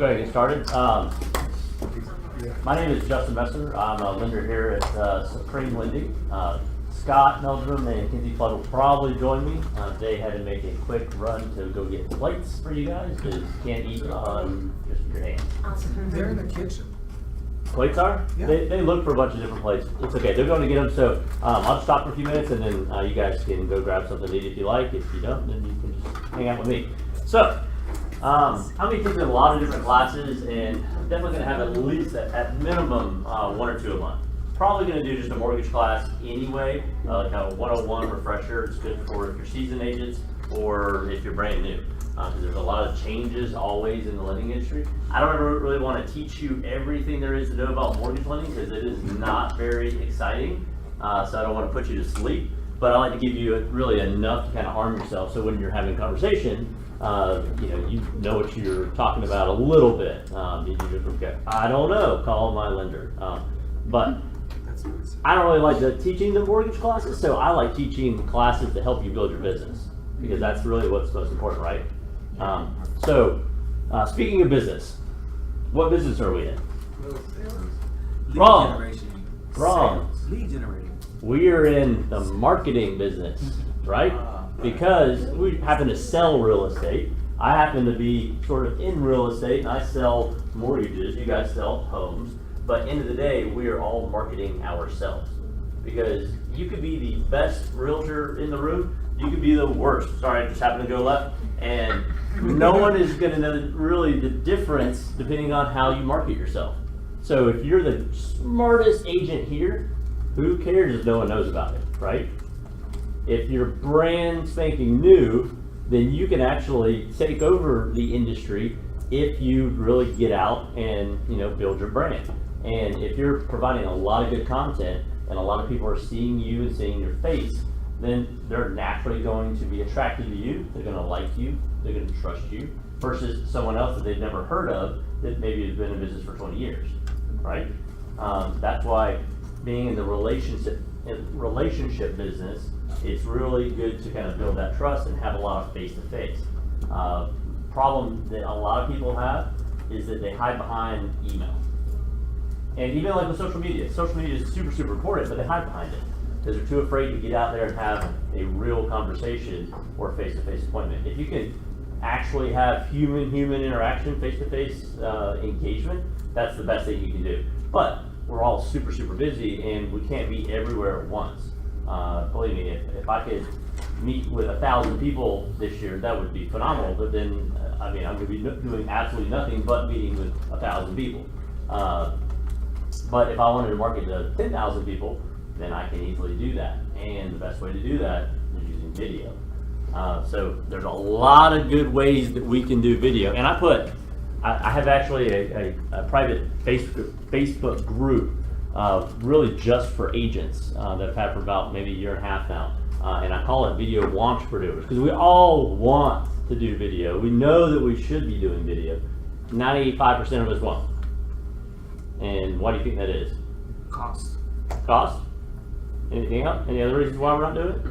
go ahead and get started. My name is Justin Messer. I'm a lender here at Supreme Lending. Scott Meldrum and Kinsey Flood will probably join me. They had to make a quick run to go get plates for you guys because you can't eat on just your hands. They're in the kitchen. Plates are? Yeah. They look for a bunch of different plates. It's okay. They're going to get them. So I'll just stop for a few minutes and then you guys can go grab something to eat if you like. If you don't, then you can just hang out with me. So, I'm going to be taking a lot of different classes and I'm definitely going to have at least at minimum 1 or 2 a month. Probably going to do just a mortgage class anyway, like a 101 refresher. It's good for if you're seasoned agents or if you're brand new. Because there's a lot of changes always in the lending industry. I don't ever really want to teach you everything there is to know about mortgage lending because it is not very exciting. So I don't want to put you to sleep, but I like to give you really enough to kind of arm yourself. So when you're having a conversation, you know what you're talking about a little bit. You just forget, I don't know, call my lender. But I don't really like teaching the mortgage classes, so I like teaching classes to help you build your business because that's really what's most important, right? Speaking of business, what business are we in? Wrong. Lead generating. We are in the marketing business, right? Because we happen to sell real estate. I happen to be sort of in real estate and I sell mortgages. You guys sell homes. But end of the day, we are all marketing ourselves. Because you could be the best realtor in the room. You could be the worst. Sorry, I just happened to go left. And no one is going to know really the difference depending on how you market yourself. So if you're the smartest agent here, who cares if no one knows about it, right? If you're brand spanking new, then you can actually take over the industry if you really get out and build your brand. And if you're providing a lot of good content and a lot of people are seeing you and seeing your face, then they're naturally going to be attracted to you. They're going to like you. They're going to trust you versus someone else that they've never heard of that maybe has been in business for 20 years, right? That's why being in the relationship business, it's really good to kind of build that trust and have a lot of face-to-face. Problem that a lot of people have is that they hide behind email. And even like with social media is super, super important, but they hide behind it because they're too afraid to get out there and have a real conversation or face-to-face appointment. If you can actually have human interaction, face-to-face engagement, that's the best thing you can do. But we're all super, super busy and we can't be everywhere at once. Believe me, if I could meet with 1,000 people this year, that would be phenomenal. But then, I'm going to be doing absolutely nothing but meeting with 1,000 people. But if I wanted to market to 10,000 people, then I can easily do that. And the best way to do that is using video. So there's a lot of good ways that we can do video. And I have actually a private Facebook group really just for agents that I've had for about maybe a year and a half now. And I call it Video Wantrepreneurs because we all want to do video. We know that we should be doing video. 95% of us won't. And why do you think that is? Cost. Cost? Anything else? Any other reasons why we're not doing it?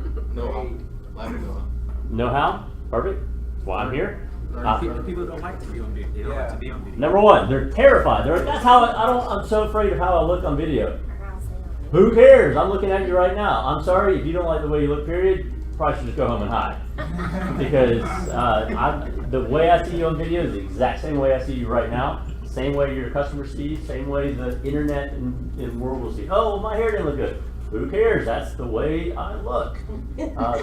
Know how? Perfect. That's why I'm here. People don't like to be on video. They don't like to be on video. Number one, they're terrified. That's how I'm so afraid of how I look on video. Who cares? I'm looking at you right now. I'm sorry if you don't like the way you look, period. You probably should just go home and hide. Because the way I see you on video is the exact same way I see you right now. Same way your customers see, same way the internet and world will see. Oh, my hair didn't look good. Who cares? That's the way I look.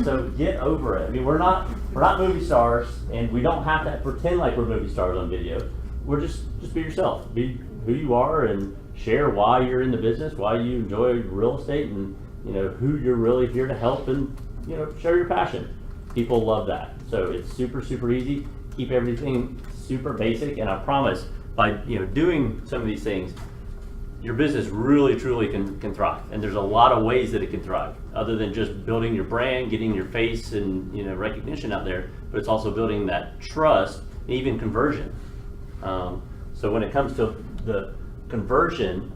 So get over it. I mean, we're not movie stars, and we don't have to pretend like we're movie stars on video. We're just be yourself. Be who you are, and share why you're in the business, why you enjoy real estate, and who you're really here to help, and share your passion. People love that. So it's super, super easy. Keep everything super basic, and I promise, by doing some of these things, your business really truly can thrive. And there's a lot of ways that it can thrive, other than just building your brand, getting your face and recognition out there, but it's also building that trust and even conversion. So when it comes to the conversion,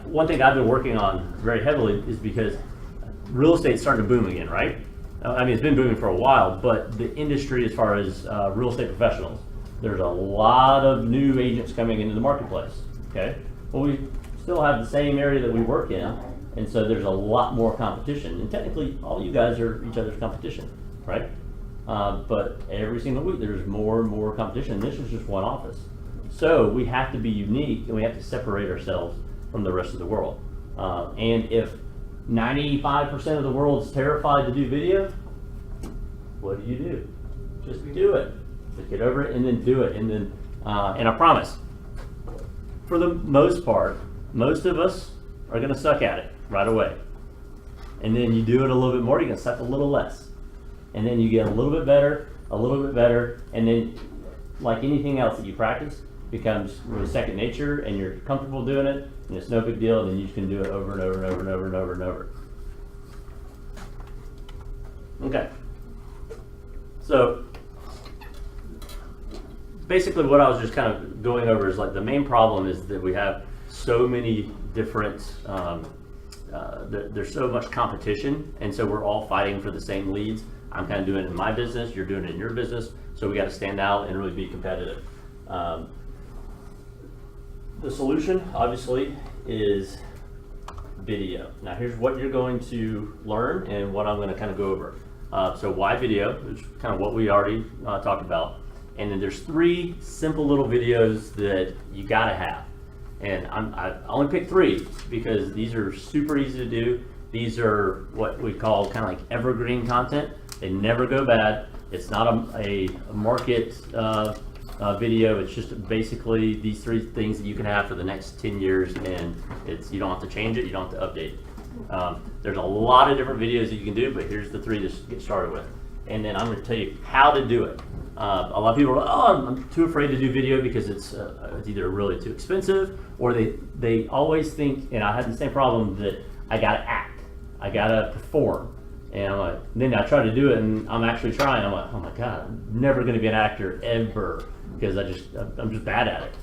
one thing I've been working on very heavily is because real estate's starting to boom again, right? I mean, it's been booming for a while, but the industry as far as real estate professionals, there's a lot of new agents coming into the marketplace, okay? Well, we still have the same area that we work in, and so there's a lot more competition. And technically, all you guys are each other's competition, right? But every single week, there's more and more competition. This is just one office. So we have to be unique, and we have to separate ourselves from the rest of the world. And if 95% of the world's terrified to do video, what do? Just do it. Just get over it and then do it. And then, and I promise, for the most part, most of us are gonna suck at it right away. And then you do it a little bit more, you're gonna suck a little less. And then you get a little bit better, and then like anything else that you practice, becomes really second nature, and you're comfortable doing it, and it's no big deal, and then you can do it over and over and over and over and over and over. Okay. So basically what I was just kind of going over is like the main problem is that we have so many different, there's so much competition, and so we're all fighting for the same leads. I'm kind of doing it in my business, you're doing it in your business, so we got to stand out and really be competitive. The solution, obviously, is video. Now here's what you're going to learn and what I'm going to kind of go over. So why video, which is kind of what we already talked about. And then there's 3 simple little videos that you got to have. And I only picked 3 because these are super easy to do. These are what we call kind of like evergreen content. They never go bad. It's not a market video. It's just basically these 3 things that you can have for the next 10 years, and you don't have to change it, you don't have to update it. There's a lot of different videos that you can do, but here's the 3 to get started with. And then I'm going to tell you how to do it. A lot of people are like, oh, I'm too afraid to do video because it's either really too expensive, or they always think, and I had the same problem, that I got to act, I got to perform. And I'm like, then I try to do it, and I'm actually trying. I'm like, oh my God, I'm never going to be an actor ever because I'm just bad at it.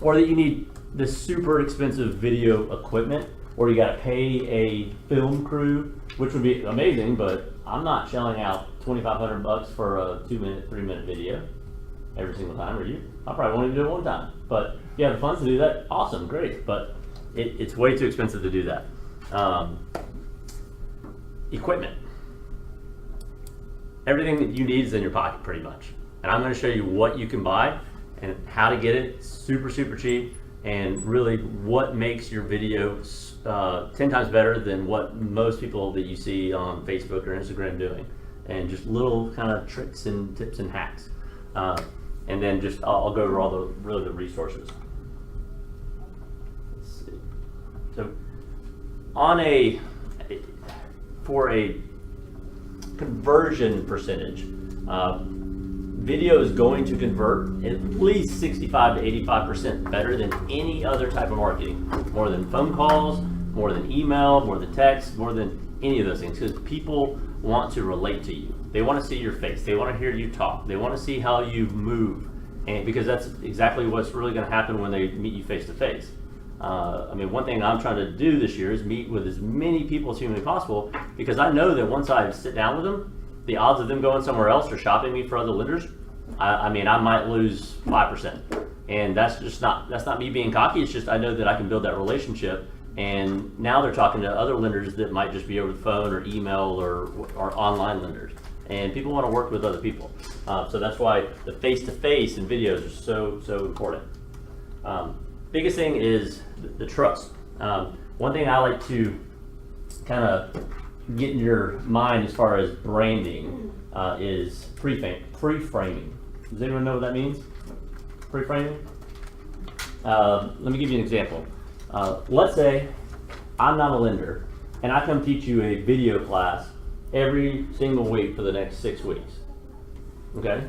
Or that you need this super expensive video equipment, or you got to pay a film crew, which would be amazing, but I'm not shelling out $2,500 for a 2-minute, 3-minute video every single time. Or you? I probably won't even do it one time. But if you have the funds to do that, awesome, great. But it's way too expensive to do that. Equipment. Everything that you need is in your pocket pretty much. And I'm going to show you what you can buy and how to get it super, super cheap, and really what makes your video 10 times better than what most people that you see on Facebook or Instagram doing. And just little kind of tricks and tips and hacks. And then just I'll go over all the resources. Let's see. So for a conversion percentage, video is going to convert at least 65 to 85% better than any other type of marketing. More than phone calls, more than email, more than text, more than any of those things, because people want to relate to you. They want to see your face. They want to hear you talk. They want to see how you move, and because that's exactly what's really going to happen when they meet you face to face. I mean, one thing I'm trying to do this year is meet with as many people as humanly possible, because I know that once I sit down with them, the odds of them going somewhere else or shopping me for other lenders, I mean, I might lose 5%. And that's not me being cocky. It's just I know that I can build that relationship. And now they're talking to other lenders that might just be over the phone or email or online lenders. And people want to work with other people. So that's why the face-to-face and videos are so important. Biggest thing is the trust. One thing I like to kind of get in your mind as far as branding is pre-framing. Does anyone know what that means? Pre-framing? Let me give you an example. Let's say I'm not a lender and I come teach you a video class every single week for the next 6 weeks. Okay?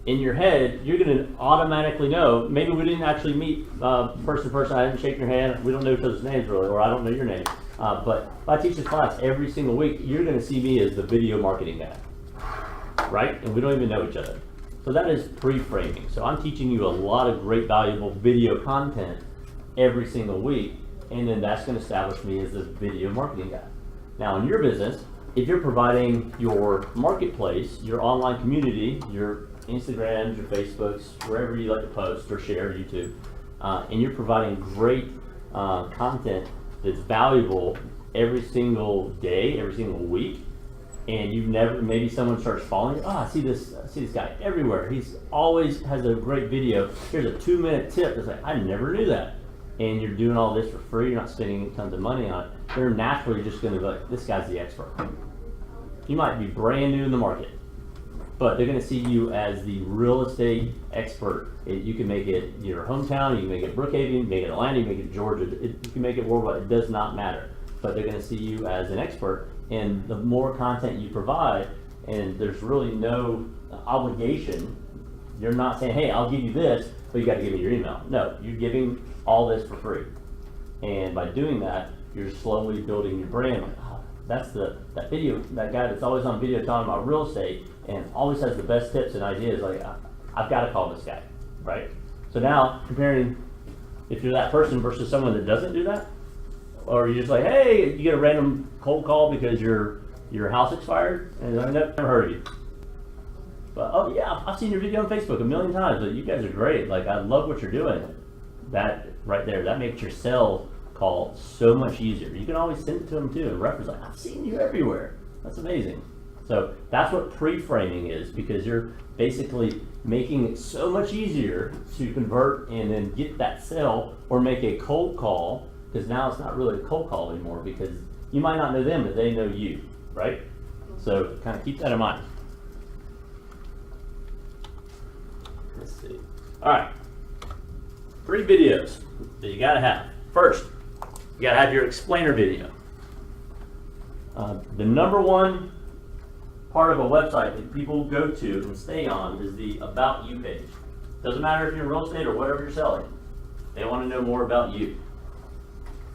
In your head, you're going to automatically know, maybe we didn't actually meet person to person, I didn't shake your hand, we don't know each other's names really, or I don't know your name. But if I teach this class every single week, you're going to see me as the video marketing guy, right? And we don't even know each other. So that is pre-framing. So I'm teaching you a lot of great valuable video content every single week, and then that's going to establish me as the video marketing guy. Now in your business, if you're providing your marketplace, your online community, your Instagrams, your Facebooks, wherever you like to post or share, YouTube, and you're providing great content that's valuable every single day, every single week, and you've never, maybe someone starts following you, oh, I see this guy everywhere. He's always has a great video. Here's a 2-minute tip. It's like, I never knew that. And you're doing all this for free, you're not spending tons of money on it. They're naturally just gonna be like, this guy's the expert. You might be brand new in the market, but they're gonna see you as the real estate expert. You can make it your hometown, you can make it Brookhaven, you can make it Atlanta, you can make it Georgia, you can make it worldwide, it does not matter. But they're gonna see you as an expert, and the more content you provide, and there's really no obligation. You're not saying, hey, I'll give you this, but you gotta give me your email. No, you're giving all this for free. And by doing that, you're slowly building your brand. Like, oh, that's that video, that guy that's always on video talking about real estate and always has the best tips and ideas. Like, I've got to call this guy, right? So now comparing, if you're that person versus someone that doesn't do that, or you're just like, hey, you get a random cold call because your house expired, and I've never heard of you. But oh yeah, I've seen your video on Facebook a million times. But you guys are great. Like, I love what you're doing. That right there, that makes your sell call so much easier. You can always send it to them too and reference, like, I've seen you everywhere. That's amazing. So that's what pre-framing is, because you're basically making it so much easier to convert and then get that sell, or make a cold call, because now it's not really a cold call anymore, because you might not know them, but they know you, right? So kind of keep that in mind. Let's see. All right. 3 videos that you gotta have. First, you gotta have your explainer video. The number one part of a website that people go to and stay on is the About You page. Doesn't matter if you're in real estate or whatever you're selling. They want to know more about you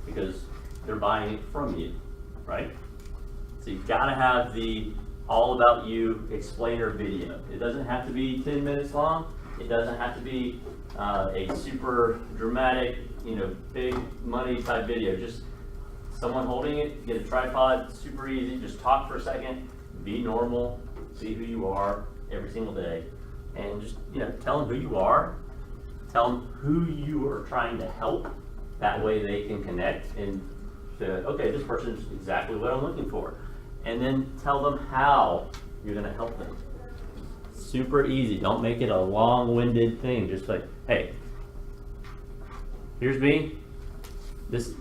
because they're buying it from you, right? So you've gotta have the All About You explainer video. It doesn't have to be 10 minutes long. It doesn't have to be a super dramatic, big money type video. Just someone holding it, get a tripod, super easy, just talk for a second, be normal, see who you are every single day, and just, tell them who you are, tell them who you are trying to help. That way they can connect and say, okay, this person is exactly what I'm looking for. And then tell them how you're gonna help them. Super easy. Don't make it a long-winded thing. Just like, hey, here's me.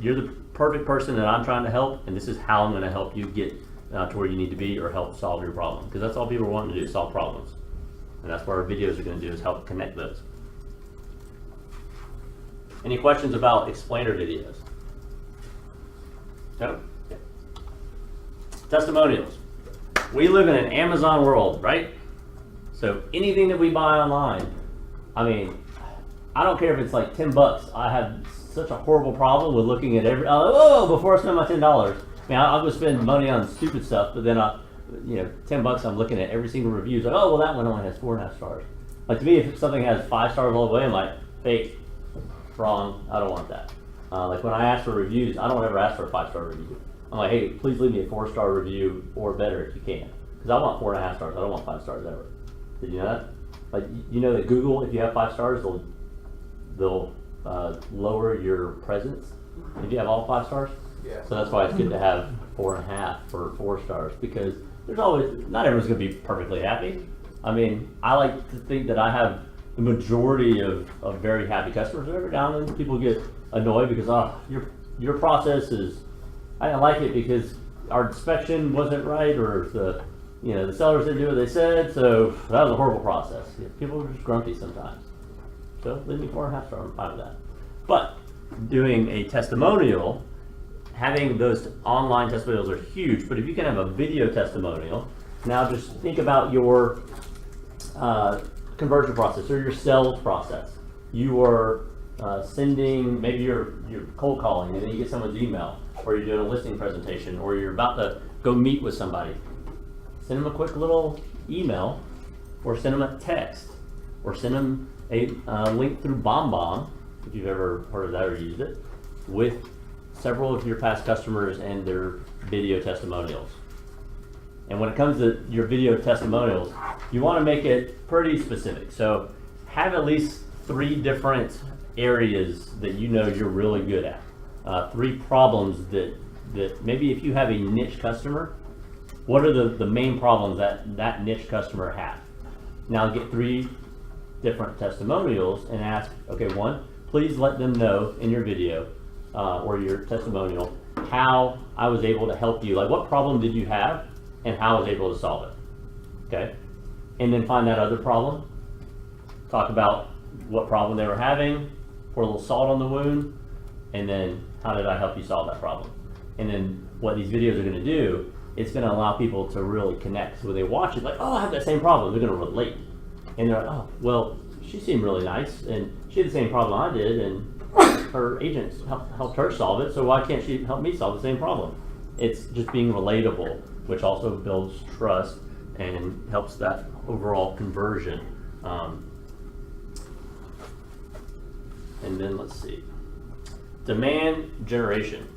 You're the perfect person that I'm trying to help, and this is how I'm going to help you get to where you need to be, or help solve your problem. Because that's all people are wanting to do, solve problems. And that's what our videos are going to do, is help connect those. Any questions about explainer videos? No? Testimonials. We live in an Amazon world, right? So anything that we buy online, I mean, I don't care if it's like $10. I have such a horrible problem with looking at before I spend my $10. I mean, I'll go spend money on stupid stuff, but then $10, I'm looking at every single review. It's like, oh, well, that one only has 4.5 stars. Like, to me, if something has 5 stars all the way, I'm like, fake, wrong, I don't want that. Like, when I ask for reviews, I don't ever ask for a 5-star review. I'm like, hey, please leave me a 4-star review or better if you can. Because I want 4.5 stars, I don't want 5 stars ever. Did you know that? Like, you know that Google, if you have 5 stars, they'll lower your presence if you have all 5 stars. Yeah. So that's why it's good to have 4.5 for 4 stars, because there's always, not everyone's going to be perfectly happy. I mean, I like to think that I have the majority of very happy customers. Every now and then people get annoyed because your process is, I didn't like it because our inspection wasn't right, or the sellers didn't do what they said, so that was a horrible process. People are just grumpy sometimes. So leave me 4.5 stars, I'm fine with that. But doing a testimonial, having those online testimonials are huge, but if you can have a video testimonial, now just think about your conversion process or your sales process. You are sending, maybe you're cold calling and then you get someone's email, or you're doing a listing presentation, or you're about to go meet with somebody. Send them a quick little email, or send them a text, or send them a link through BombBomb, if you've ever heard of that or used it, with several of your past customers and their video testimonials. And when it comes to your video testimonials, you want to make it pretty specific. So have at least 3 different areas that you know you're really good at. 3 problems that maybe if you have a niche customer, what are the main problems that niche customer has? Now get 3 different testimonials and ask, okay, 1, please let them know in your video or your testimonial how I was able to help you. Like, what problem did you have and how I was able to solve it? Okay? And then find that other problem. Talk about what problem they were having, pour a little salt on the wound, and then how did I help you solve that problem? And then what these videos are going to do, it's going to allow people to really connect. So when they watch it, like, oh, I have that same problem. They're going to relate. And they're like, oh, well, she seemed really nice, and she had the same problem I did, and her agents helped her solve it, so why can't she help me solve the same problem? It's just being relatable, which also builds trust and helps that overall conversion. And then let's see, demand generation.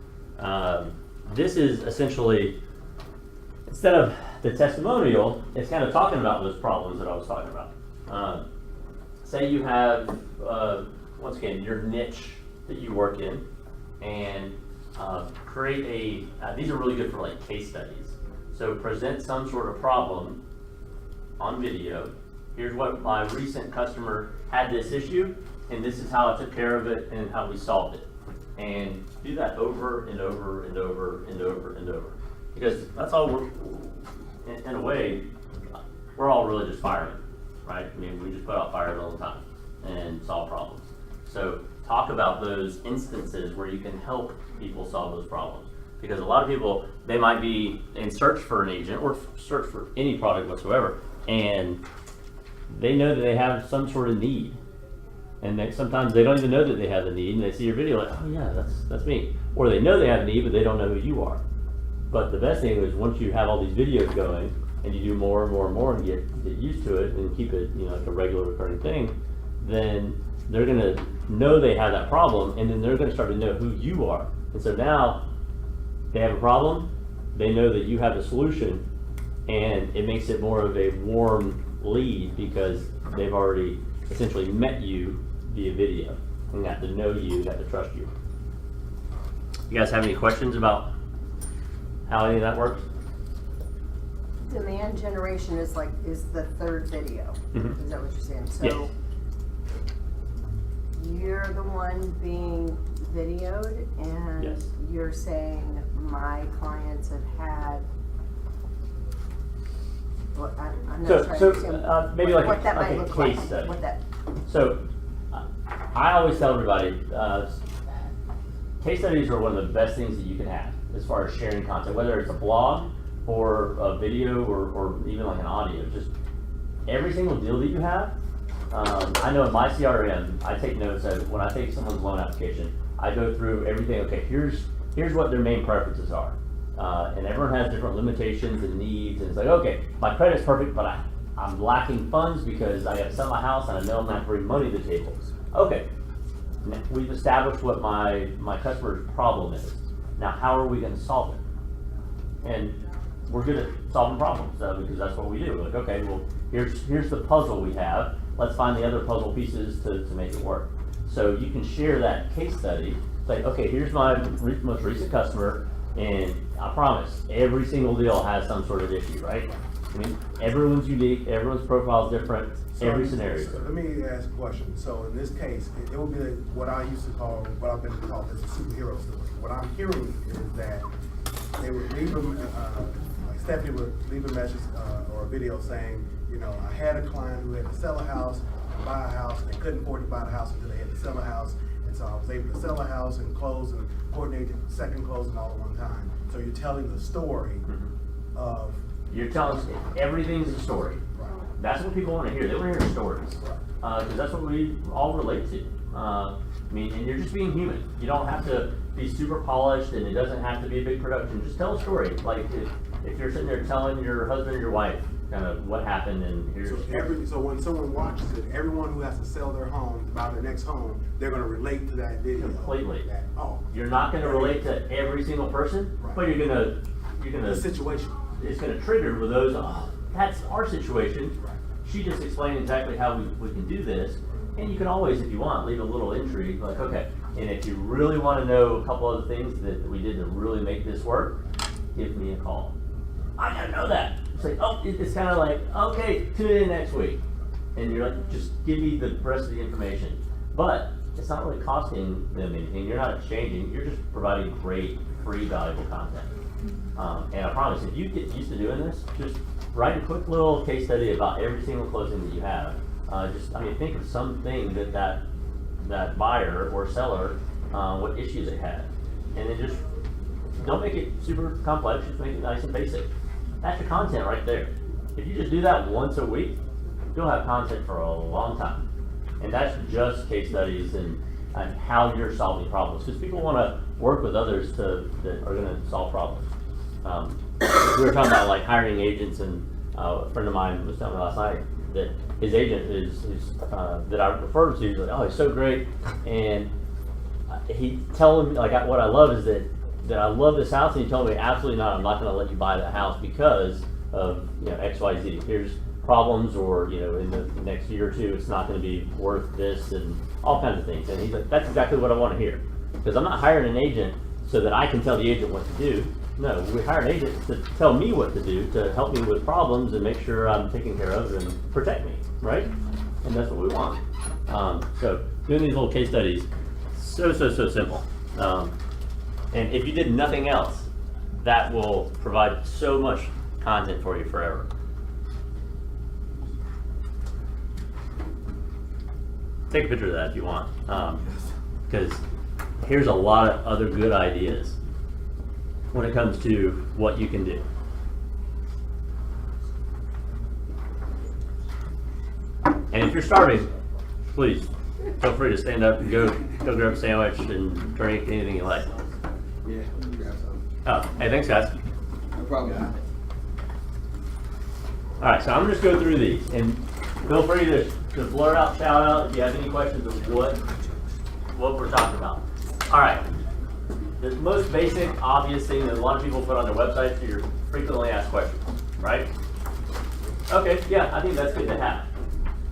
This is essentially, instead of the testimonial, it's kind of talking about those problems that I was talking about. Say you have, once again, your niche that you work in, and create these are really good for like case studies. So present some sort of problem on video. Here's what my recent customer had this issue, and this is how I took care of it and how we solved it. And do that over and over and over and over and over. Because that's all in a way, we're all really just firemen, right? I mean, we just put out fires all the time and solve problems. So talk about those instances where you can help people solve those problems. Because a lot of people, they might be in search for an agent or search for any product whatsoever, and they know that they have some sort of need. And sometimes they don't even know that they have the need, and they see your video like, oh yeah, that's me. Or they know they have a need, but they don't know who you are. But the best thing is once you have all these videos going, and you do more and more and more and get used to it and keep it, like a regular recurring thing, then they're gonna know they have that problem, and then they're gonna start to know who you are. And so now they have a problem, they know that you have a solution, and it makes it more of a warm lead because they've already essentially met you via video and got to know you, got to trust you. You guys have any questions about how any of that works? Demand generation is the 3rd video. Mm-hmm. Is that what you're saying? So Yes. You're the one being videoed, and Yes. you're saying my clients have had. Well, I'm not So- trying so, to understand maybe what, like what that a might look case like. study. What that. So I always tell everybody, case studies are one of the best things that you can have as far as sharing content, whether it's a blog or a video or even like an audio. Just every single deal that you have. I know in my CRM, I take notes of when I take someone's loan application, I go through everything. Okay, here's what their main preferences are. And everyone has different limitations and needs, and it's like, okay, my credit's perfect, but I'm lacking funds because I got to sell my house and I know I'm not bringing money to the table. Okay, we've established what my customer's problem is. Now, how are we going to solve it? And we're good at solving problems because that's what we do. We're like, okay, well, here's the puzzle we have. Let's find the other puzzle pieces to make it work. So you can share that case study. Say, okay, here's my most recent customer, and I promise, every single deal has some sort of issue, right? I mean, everyone's unique, everyone's profile is different, every scenario. So let me ask a question. So in this case, it would be what I used to call, what I've been called as a superhero story. What I'm hearing is that they would leave them, like Stephanie would leave a message or a video saying, I had a client who had to sell a house and buy a house, and they couldn't afford to buy the house until they had to sell a house. And so I was able to sell a house and close and coordinate the second closing all at one time. So you're telling the story of. You're telling us everything's a story. Right. That's what people want to hear. They want to hear stories. Because that's what we all relate to. And you're just being human. You don't have to be super polished, and it doesn't have to be a big production. Just tell a story. Like if you're sitting there telling your husband or your wife kind of what happened, and here's. So when someone watches it, everyone who has to sell their home to buy their next home, they're going to relate to that video. Completely. That, You're not going to relate to every single person, Right. but you're the gonna situation. it's gonna trigger with those, oh, that's our situation. She just explained exactly how we can do this. And you can always, if you want, leave a little entry, like, okay, and if you really wanna know a couple other things that we did to really make this work, give me a call. I gotta know that. It's like, oh, it's kinda like, okay, tune in next week. And you're like, just give me the rest of the information. But it's not really costing them anything. You're not exchanging, you're just providing great, free, valuable content. And I promise, if you get used to doing this, just write a quick little case study about every single closing that you have. Think of something that buyer or seller, what issues they had. And then just, don't make it super complex, just make it nice and basic. That's your content right there. If you just do that once a week, you'll have content for a long time. And that's just case studies and how you're solving problems. Because people want to work with others that are going to solve problems. We were talking about like hiring agents, and a friend of mine was telling me last night that his agent that I referred to, he's like, oh, he's so great. And he told me, like, what I love is that I love this house, and he told me, absolutely not, I'm not going to let you buy that house because of, X, Y, Z. Here's problems, or, in the next year or two, it's not going to be worth this, and all kinds of things. And he's like, that's exactly what I want to hear. Because I'm not hiring an agent so that I can tell the agent what to do. No, we hire an agent to tell me what to do, to help me with problems and make sure I'm taken care of and protect me, right? And that's what we want. So doing these little case studies, so simple. And if you did nothing else, that will provide so much content for you forever. Take a picture of that if you want, because here's a lot of other good ideas when it comes to what you can do. And if you're starving, please feel free to stand up and go grab a sandwich and drink anything you like. Yeah, grab some. Oh, hey, thanks guys. No problem. All right, so I'm gonna just go through these, and feel free to blurt out, shout out if you have any questions of what we're talking about. All right, the most basic, obvious thing that a lot of people put on their websites are your frequently asked questions, right? Okay, yeah, I think that's good to have.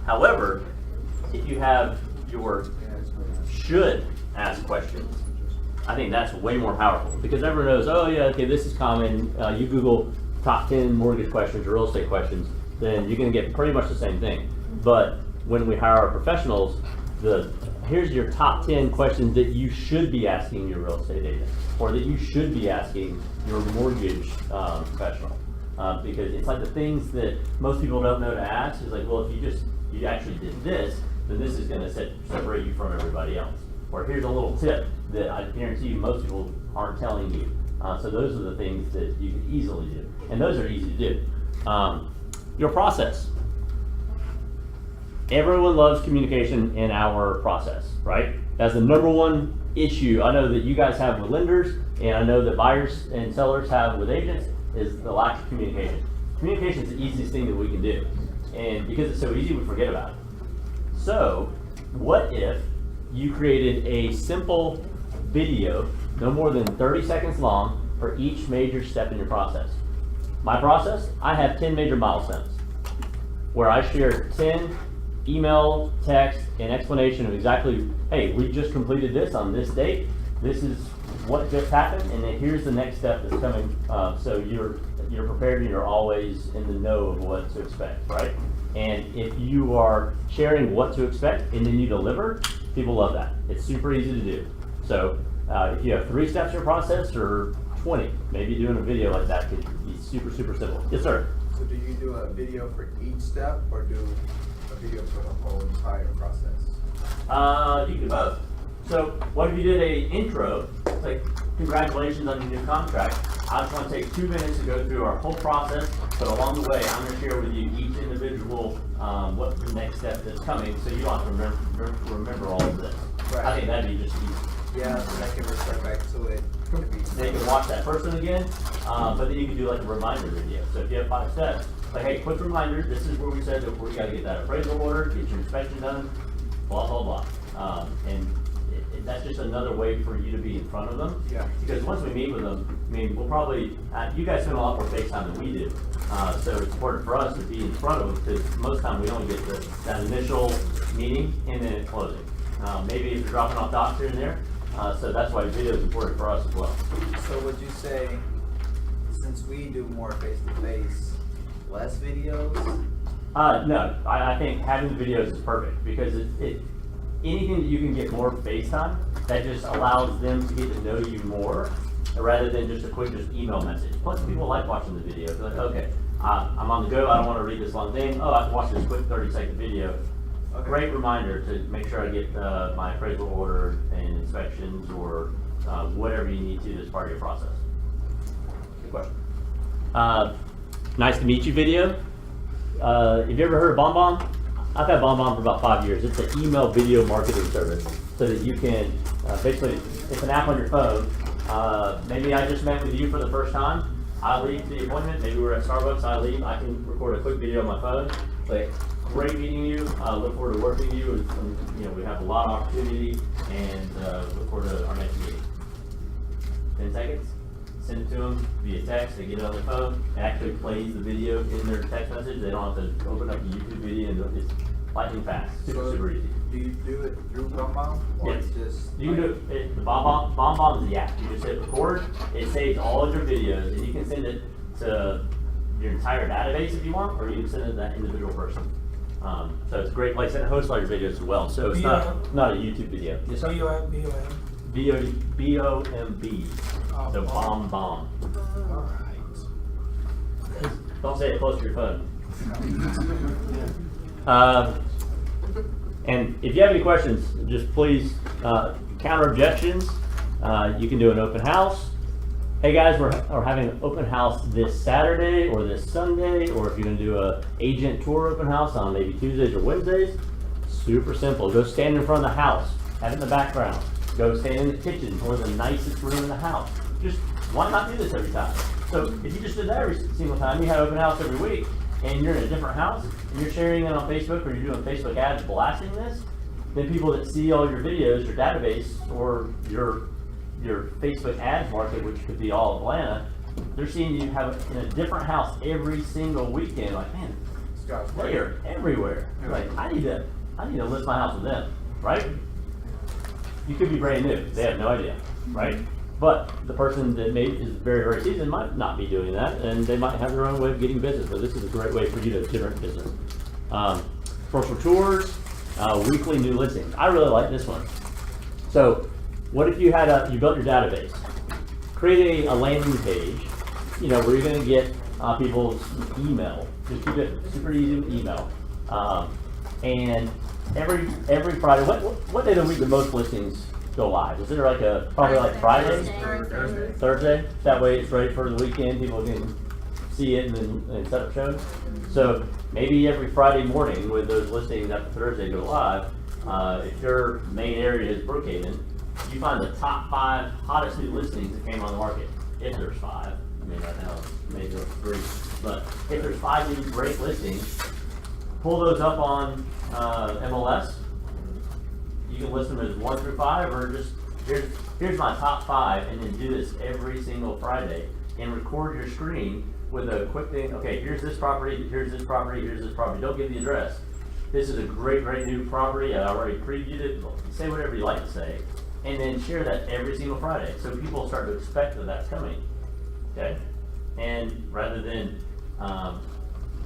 However, if you have your should ask questions, I think that's way more powerful, because everyone knows, oh yeah, okay, this is common. You Google top 10 mortgage questions or real estate questions, then you're gonna get pretty much the same thing. But when we hire our professionals, here's your top 10 questions that you should be asking your real estate agent, or that you should be asking your mortgage professional. Because it's like the things that most people don't know to ask is like, well, if you actually did this, then this is gonna separate you from everybody else. Or here's a little tip that I guarantee you most people aren't telling you. So those are the things that you can easily do. And those are easy to do. Your process. Everyone loves communication in our process, right? That's the number one issue I know that you guys have with lenders, and I know that buyers and sellers have with agents, is the lack of communication. Communication is the easiest thing that we can do. And because it's so easy, we forget about it. So, what if you created a simple video, no more than 30 seconds long, for each major step in your process? My process, I have 10 major milestones, where I share 10 email, text, and explanation of exactly, hey, we just completed this on this date, this is what just happened, and then here's the next step that's coming, so you're prepared and you're always in the know of what to expect, right? And if you are sharing what to expect and then you deliver, people love that. It's super easy to do. So if you have 3 steps in your process or 20, maybe doing a video like that could be super simple. Yes, sir? So do you do a video for each step, or do a video for the whole entire process? You can do both. So what if you did a intro, like congratulations on your new contract. I just want to take 2 minutes to go through our whole process, but along the way I'm going to share with you each individual what's the next step that's coming, so you don't have to remember all of this. Right. I think that'd be just easy. Yeah, so I can refer back to it. Then you can watch that first one again, but then you can do like a reminder video. So if you have 5 steps, like, hey, quick reminder, this is where we said that we got to get that appraisal order, get your inspection done, blah, blah, blah. And that's just another way for you to be in front of them. Yeah. Because once we meet with them, I mean, we'll probably, you guys spend a lot more FaceTime than we do. So it's important for us to be in front of them, because most of the time we only get that initial meeting and then it's closing. Maybe if you're dropping off docs here and there, so that's why video is important for us as well. So would you say, since we do more face-to-face, less videos? No, I think having the videos is perfect, because anything that you can get more FaceTime, that just allows them to get to know you more, rather than just a quick email message. Plus, people like watching the video. They're like, okay, I'm on the go, I don't want to read this long thing. Oh, I can watch this quick 30-second video. Okay. Great reminder to make sure I get my appraisal order and inspections, or whatever you need to as part of your process. Good question. Nice to meet you video. Have you ever heard of BombBomb? I've had BombBomb for about 5 years. It's an email video marketing service, so that you can, basically, it's an app on your phone. Maybe I just met with you for the first time. I leave the appointment, maybe we're at Starbucks, I leave, I can record a quick video on my phone. Like, great meeting you, look forward to working with you, and, we have a lot of opportunity, and look forward to our next meeting. 10 seconds, send it to them via text, they get it on their phone, it actually plays the video in their text message, they don't have to open up the YouTube video, and it's lightning fast, super easy. Do you do it through BombBomb? Or Yes. it's just You can do it, the BombBomb is the app. You just hit record, it saves all of your videos, and you can send it to your entire database if you want, or you can send it to that individual person. So it's a great place, and it hosts all your videos as well, so it's not a YouTube video. Yes, sir? B-O-M-B, so BombBomb. All right. Don't say it close to your phone. And if you have any questions, just please counter objections. You can do an open house. Hey guys, we're having an open house this Saturday or this Sunday, or if you're going to do a agent tour open house on maybe Tuesdays or Wednesdays, super simple. Go stand in front of the house, have it in the background. Go stand in the kitchen or the nicest room in the house. Just why not do this every time? So if you just did that every single time, you had open house every week, and you're in a different house, and you're sharing it on Facebook, or you're doing Facebook ads blasting this, then people that see all your videos, your database, or your Facebook ads market, which could be all Atlanta, they're seeing you have it in a different house every single weekend. Like, man, they are everywhere. Like, I need to list my house with them, right? You could be brand new. They have no idea, right? But the person that is very, very seasoned might not be doing that, and they might have their own way of getting business. But this is a great way for you to generate business. Virtual tours, weekly new listings. I really like this one. So, what if you you built your database? Create a landing page, where you're going to get people's email. Just keep it super easy with email. And every Friday, what day of the week do most listings go live? Is there probably Friday? Thursday? That way it's ready for the weekend, people can see it and set up shows. So maybe every Friday morning when those listings after Thursday go live, if your main area is Brookhaven, you find the top 5 hottest new listings that came on the market. If there's 5, I mean right now maybe there's 3, but if there's 5 new great listings, pull those up on MLS. You can list them as 1 through 5, or just here's my top 5, and then do this every single Friday and record your screen with a quick thing. Okay, here's this property, here's this property, here's this property. Don't give the address. This is a great new property. I already previewed it. Say whatever you like to say, and then share that every single Friday, so people start to expect that that's coming. Okay, and rather than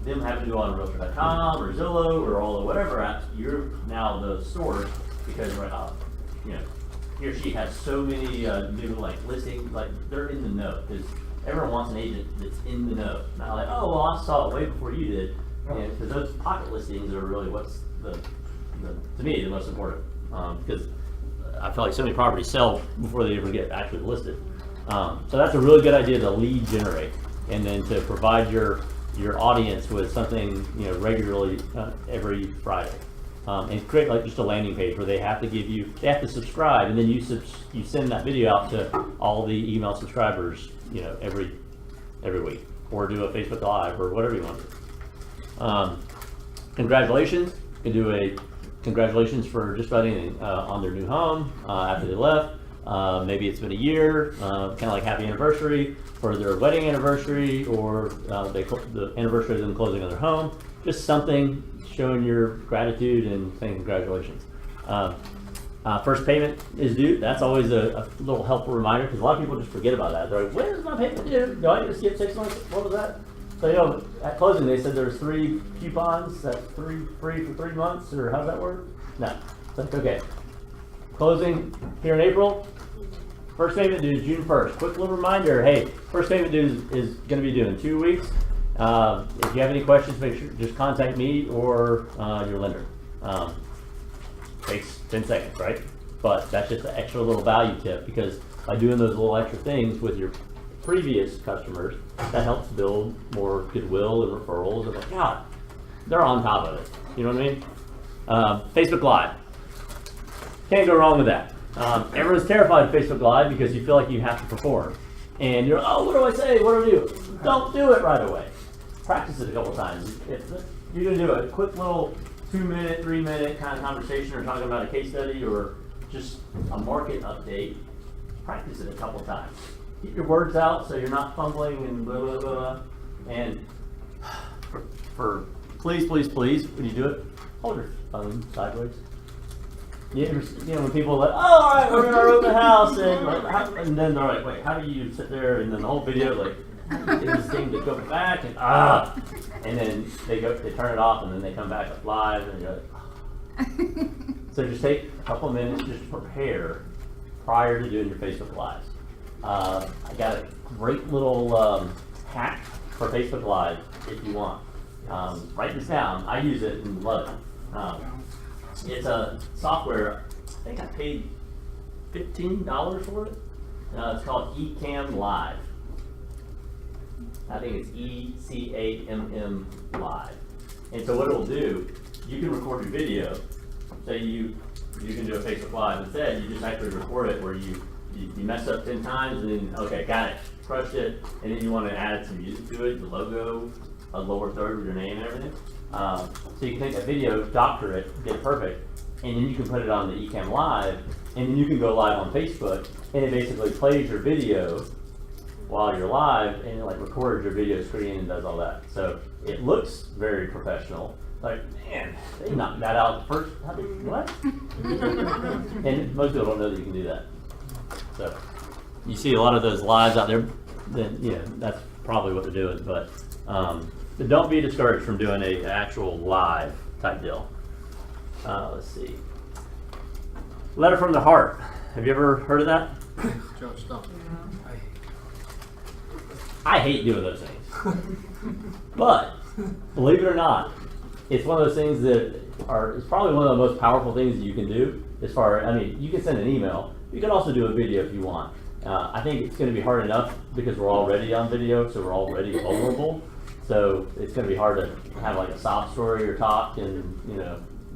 them having to go on Realtor.com or Zillow or all the whatever apps, you're now the source, because he or she has so many new listings, they're in the know, because everyone wants an agent that's in the know. Not like, oh well, I saw it way before you did, because those pocket listings are really what's to me the most important, because I feel like so many properties sell before they ever get actually listed. So that's a really good idea to lead generate, and then to provide your audience with something regularly every Friday, and create just a landing page where they have to subscribe, and then you send that video out to all the email subscribers every week, or do a Facebook Live or whatever you want to do. Congratulations, you can do congratulations for just about anything on their new home after they left. Maybe it's been a year, kind of like happy anniversary for their wedding anniversary, or the anniversary of them closing on their home. Just something showing your gratitude and saying congratulations. First payment is due. That's always a little helpful reminder, because a lot of people just forget about that. They're like, when is my payment due? Do I need to skip 6 months? What was that? So, you know, at closing they said there's 3 coupons, that's free for 3 months, or how does that work? No. It's like, okay. Closing here in April. First payment due is June 1st. Quick little reminder, hey, first payment due is going to be due in 2 weeks. If you have any questions, make sure just contact me or your lender. Takes 10 seconds, right? But that's just an extra little value tip, because by doing those little extra things with your previous customers, that helps build more goodwill and referrals. And like, God, they're on top of it. You know what I mean? Facebook Live. Can't go wrong with that. Everyone's terrified of Facebook Live because you feel like you have to perform. And you're, oh, what do I say? What do I do? Don't do it right away. Practice it a couple times. If you're going to do a quick little 2-minute, 3-minute kind of conversation, or talking about a case study, or just a market update, practice it a couple times. Keep your words out so you're not fumbling and blah, blah, blah. And for please, when you do it, hold your phone sideways. You know, when people are like, oh, all right, we're in our open house, and then they're like, wait, how do you sit there? And then the whole video, like, how do you get this thing to go back? And then they turn it off, and then they come back up live, and you're like, So just take a couple of minutes just to prepare prior to doing your Facebook Lives. I got a great little hack for Facebook Live if you want. Write this down. I use it and love it. It's a software. I think I paid $15 for it. It's called eCam Live. I think it's ECAMM Live. And so what it'll do, you can record your video. Say you can do a Facebook Live. Instead, you just actually record it where you messed up 10 times, and then, okay, got it, crushed it, and then you want to add some music to it, the logo, a lower third with your name and everything. So you can take that video, doctor it, get it perfect, and then you can put it on the eCam Live, and then you can go live on Facebook, and it basically plays your video while you're live, and it like records your video screen and does all that. So it looks very professional. Like, man, they knocked that out first. What? And most people don't know that you can do that. So you see a lot of those lives out there, then yeah, that's probably what they're doing. But don't be discouraged from doing an actual live type deal. Let's see. Letter from the heart. Have you ever heard of that? Joe, stop. I hate doing those things. But believe it or not, it's one of those things that it's probably one of the most powerful things that you can do. As far, I mean, you can send an email. You can also do a video if you want. I think it's going to be hard enough because we're already on video, so we're already vulnerable. So it's going to be hard to have like a sob story or talk, and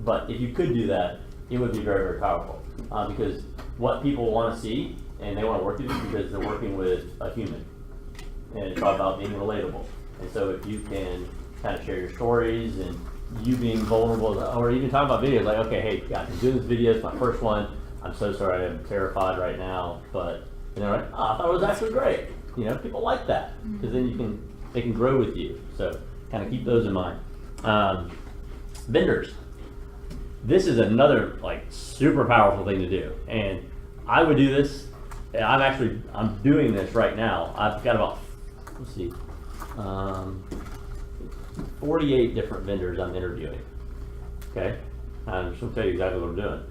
But if you could do that, it would be very, very powerful because what people want to see and they want to work with you because they're working with a human, and it's all about being relatable. And so if you can kind of share your stories and you being vulnerable, or even talk about videos, like, okay, hey, guys, I'm doing this video, it's my first one. I'm so sorry, I'm terrified right now, but right? Oh, I thought it was actually great. People like that because then they can grow with you. So kind of keep those in mind. Vendors. This is another like super powerful thing to do, and I would do this. I'm doing this right now. I've got about 48 different vendors I'm interviewing. Okay, I'm just gonna tell you exactly what I'm doing.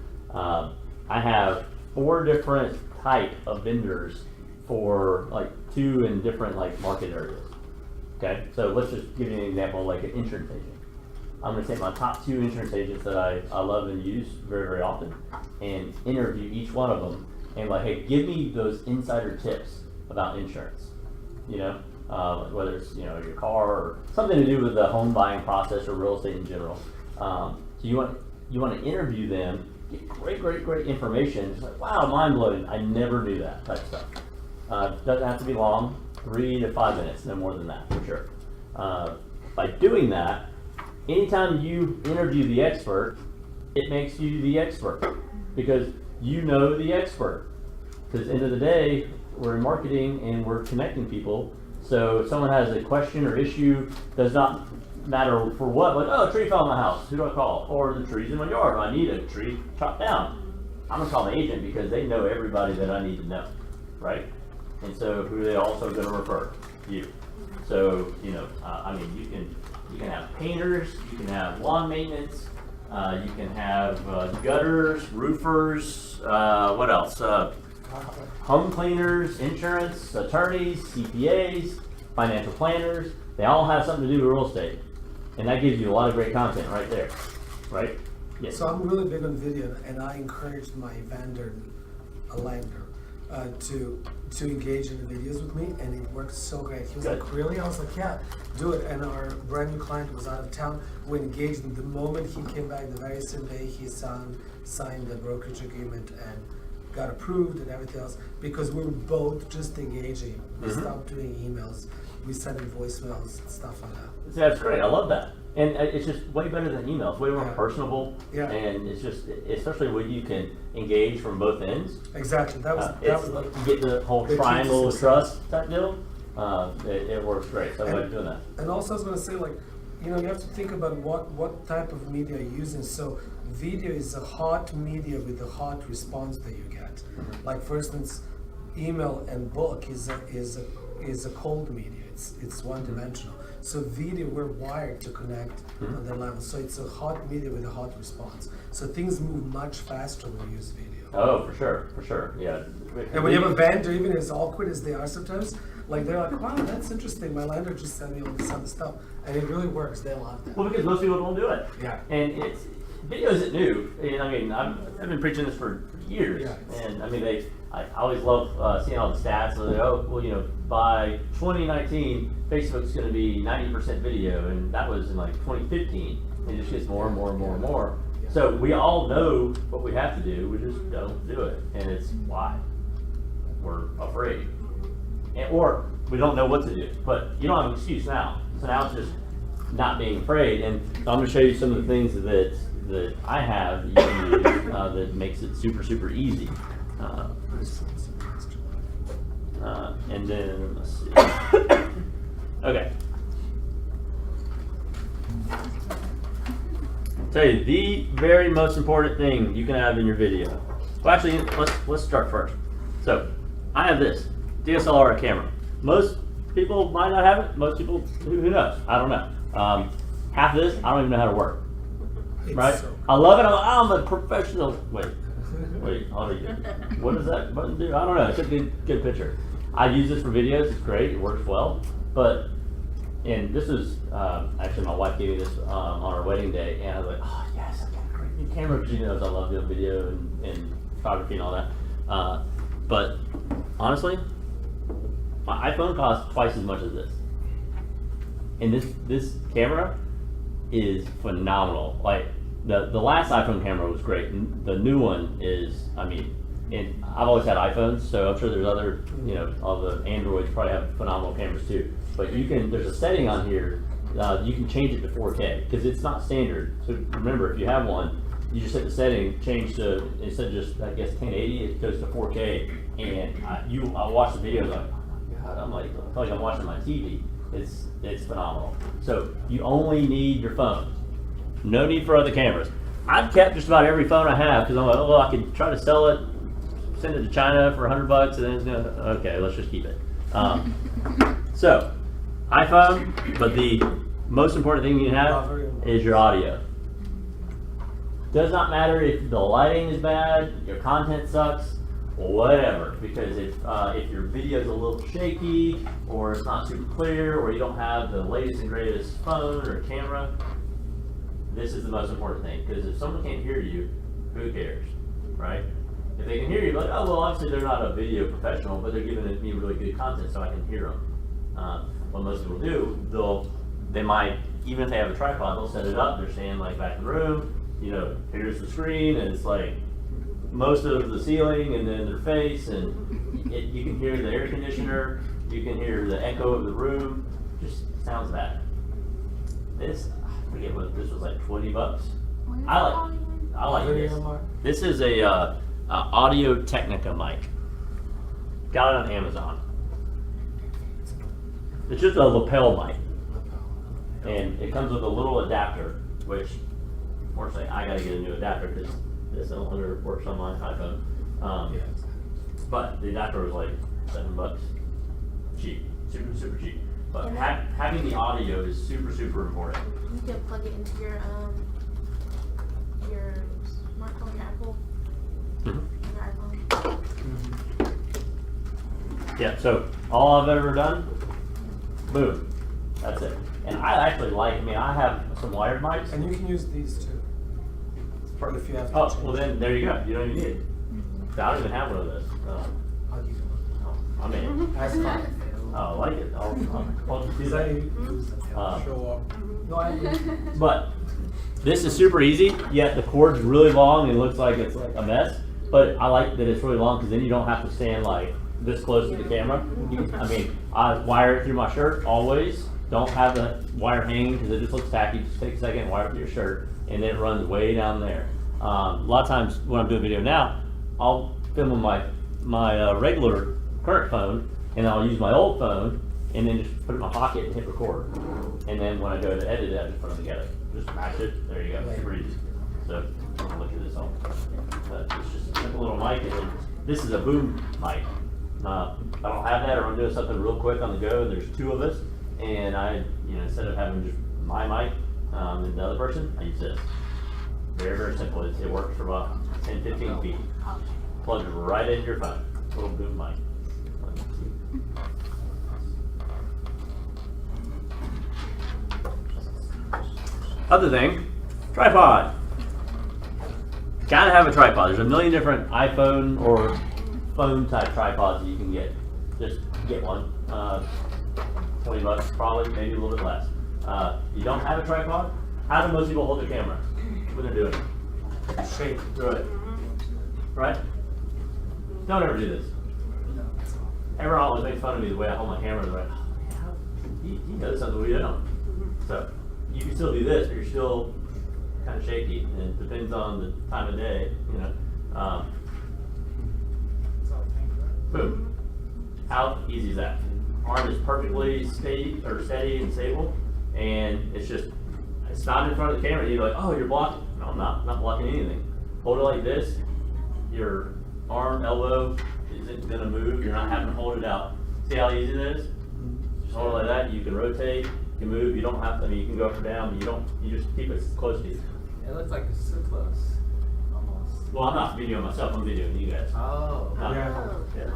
I have 4 different type of vendors for like 2 in different like market areas. Okay, so let's just give you an example, like an insurance agent. I'm going to take my top 2 insurance agents that I love and use very, very often and interview each one of them and like, hey, give me those insider tips about insurance. Whether it's your car or something to do with the home buying process or real estate in general. So you want to interview them, get great information. Just like, wow, mind blowing! I never knew that type of stuff. Doesn't have to be long, 3 to 5 minutes, no more than that for sure. By doing that, anytime you interview the expert, it makes you the expert because you know the expert. Because at the end of the day, we're in marketing and we're connecting people. So if someone has a question or issue, does not matter for what, like, oh, a tree fell in my house, who do I call? Or the tree's in my yard, I need a tree chopped down. I'm gonna call the agent because they know everybody that I need to know, right? And so who are they also gonna refer? You. So, you know, I mean, you can have painters, you can have lawn maintenance, you can have gutters, roofers, what else? Home cleaners, insurance, attorneys, CPAs, financial planners. They all have something to do with real estate. And that gives you a lot of great content right there, right? Yes. So I'm really big on video, and I encouraged my vendor, a lender, to engage in the videos with me, and it worked so great. He was Good. like, really? I was like, yeah, do it. And our brand new client was out of town. We engaged him. The moment he came back, the very same day, he signed the brokerage agreement and got approved and everything else, because we were both just engaging. We stopped doing emails. We sent him voicemails and stuff like that. See, that's great. I love that. And it's just way better than email. It's way more Yeah. personable. Yeah. And it's just, especially when you can engage from both ends. Exactly. That was You get the whole the key to triangle of success. trust type deal. It works great. So I'm glad you're doing that. And also, I was going to say, like, you know, you have to think about what type of media you're using. So, video is a hot media with a hot response that you get. Like, for instance, email and book is a cold media. It's one dimensional. So, video, we're wired to connect on that level. So, it's a hot media with a hot response. So, things move much faster when you use video. Oh, for sure. Yeah. And when you have a vendor, even as awkward as they are sometimes, like they're like, wow, that's interesting. My lender just sent me all this other stuff. And it really works. They love that. Well, because most people don't do it. Yeah. And video isn't new. And I mean, I've been preaching this for years. Yeah. And I mean, I always love seeing all the stats. So they, oh, well, you know, by 2019, Facebook's going to be 90% video. And that was in like 2015. It just gets more and more and more and more. Yeah. So we all know what we have to do. We just don't do it. And it's why? We're afraid. Or we don't know what to do. But you don't have an excuse now. So now it's just not being afraid. And so I'm going to show you some of the things that I have that you can use that makes it super, super easy. And then, let's see. Okay. Tell you the very most important thing you can have in your video. Well, actually, let's start first. So, I have this DSLR camera. Most people might not have it. Most people, who knows? I don't know. Half of this, I don't even know how to work. It's Right? so I love it. I'm a professional. Wait, hold on. What does that button do? I don't know. It's a good picture. I use this for videos. It's great. It works well. But, and this is, actually my wife gave me this on our wedding day. And I was like, oh yes, I've got a great new camera. Because she knows I love doing video and photography and all that. But honestly, my iPhone costs twice as much as this. And this camera is phenomenal. Like, the last iPhone camera was great, and the new one is, I mean, and I've always had iPhones, so I'm sure there's other, you know, all the Androids probably have phenomenal cameras too. But there's a setting on here, you can change it to 4K, because it's not standard. So remember, if you have one, you just hit the setting, change to, instead of just, I guess, 1080, it goes to 4K, and I watch the videos, like, oh my God, I feel like I'm watching my TV. It's phenomenal. So you only need your phone. No need for other cameras. I've kept just about every phone I have because I'm like, oh, well, I could try to sell it, send it to China for $100, and then it's gonna, okay, let's just keep it. So, iPhone, but the most important thing you have is your audio. Does not matter if the lighting is bad, your content sucks, whatever, because if your video is a little shaky, or it's not super clear, or you don't have the latest and greatest phone or camera, this is the most important thing. Because if someone can't hear you, who cares, right? If they can hear you, like, oh well, obviously they're not a video professional, but they're giving me really good content, so I can hear them. What most people do, they might, even if they have a tripod, they'll set it up. They're standing like back in the room. You know, here's the screen, and it's like most of the ceiling, and then their face, and you can hear the air conditioner. You can hear the echo of the room. Just sounds bad. This, I forget what this was, like $20. I like this. Video mic? This is a Audio Technica mic. Got it on Amazon. It's just a lapel mic, and it comes with a little adapter, which, unfortunately, I gotta get a new adapter because this no longer works on my iPhone. Yeah. But the adapter was like $7, cheap, super cheap. But And having the audio is super important. You can plug it into your smartphone, your Apple, Mhm. your iPhone. Yeah, so all I've ever done, boom, that's it. And I actually like, I mean, I have some wired mics. And you can use these too. If you have to Oh, change. well then, there you go, you don't even need it. So I don't even have one of those. I'll give you one. I mean, That's fine. I like it, I'll just do Is that. that use Show up. No, I But this is super easy, yet the cord's really long and looks like it's like a mess. But I like that it's really long because then you don't have to stand like this close to the camera. I mean, I wire it through my shirt always. Don't have the wire hanging because it just looks tacky. Just take a second, wire it through your shirt, and then it runs way down there. A lot of times when I'm doing video now, I'll film on my regular current phone, and I'll use my old phone, and then just put it in my pocket and hit record. And then when I go to edit it, I just put them together. Just match it. There you go. Super easy. So look at this all. It's just a simple little mic, and then this is a boom mic. I don't have that, or I'm doing something real quick on the go, and there's two of us, and instead of having just my mic and the other person, I use this. Very simple. It works for about 10-15 feet. Plugs right into your phone. Little boom mic. Other thing, tripod. Gotta have a tripod. There's a million different iPhone or phone type tripods that you can get. Just get one. $20 probably, maybe a little bit less. You don't have a tripod? How do most people hold their camera when they're doing it? Shake through it. Right? Don't ever do this. Everyone always makes fun of me the way I hold my camera. They're like, he knows something we don't. So you can still do this, but you're still kind of shaky, and it depends on the time of day, boom. How easy is that? Arm is perfectly steady and stable, and it's not in front of the camera. You're like, oh, you're blocking. No, I'm not blocking anything. Hold it like this. Your arm, elbow isn't gonna move. You're not having to hold it out. See how easy it is? Just hold it like that. You can rotate. You can move. You don't have to. I mean, you can go up or down. But you just keep it close to you. It looks like it's so close. Almost. Well, I'm not videoing myself. I'm videoing you guys. Oh. Yeah. Yeah.